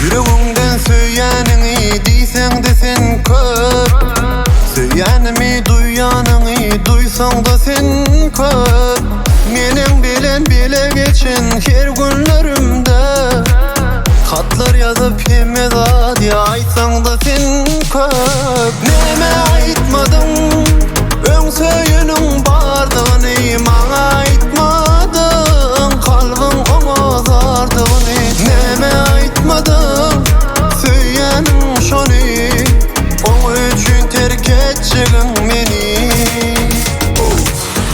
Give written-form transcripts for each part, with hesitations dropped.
Yüreğimden söyyanını diysen de sen köp, söyyanımı duyanını duysan da sen köp. Menin bilen bile geçen her günlerimde hatlar yazıp hemme diye aytsan da sen köp. Neme aytmadın ön söyünün bardığını bana aytmadın, kalbin ona zardığını. Neme aytmadın söyyanın şonu, o üçün terk etçigin meni.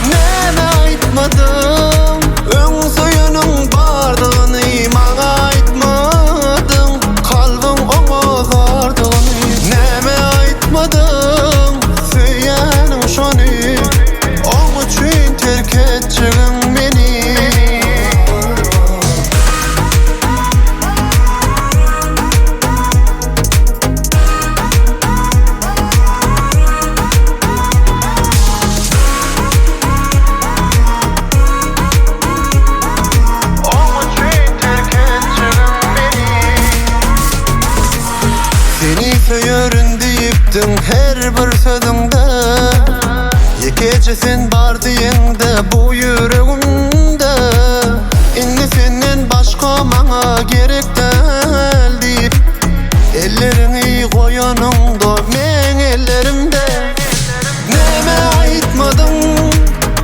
Neme aytmadın ön söyünün bardığını bana aytmadın, kalbin ona zardığını. Neme aytmadın söyyanın şonu, o üçün terk etçigin meni. Seni söyörün deyiptin her bir sözünde, yekece sen bar diyende bu yüreğimde. İnni senden başka bana gerek değil deyip ellerini koyanımda men ellerimde. Neme aytmadın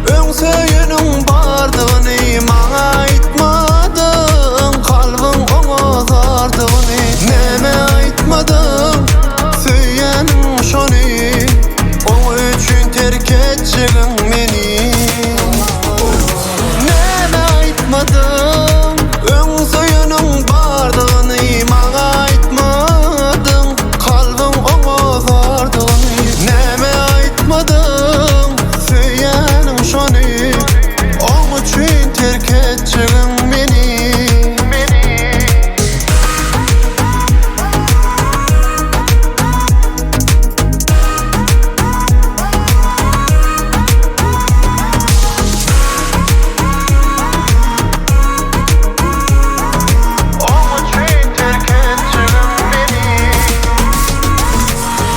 ön söyünün bardığını bana aytmadın, kalbin ona zardığını. Neme aytmadın söyyanın şonu, o üçün terk etçigin meni. Neme aytmadın ön söyünün bardığını bana aytmadın, kalbin ona zardığını. Neme aytmadın söyyanın şonu, o üçün terk etçigin meni.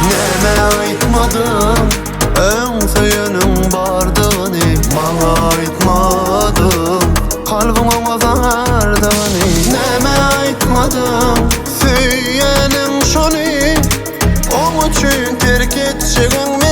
Neme aytmadın ön söyünün bardığını bana aytmadın, kalbin ona zardığını. Neme aytmadın söyyanın şonu, o üçün terk etçigin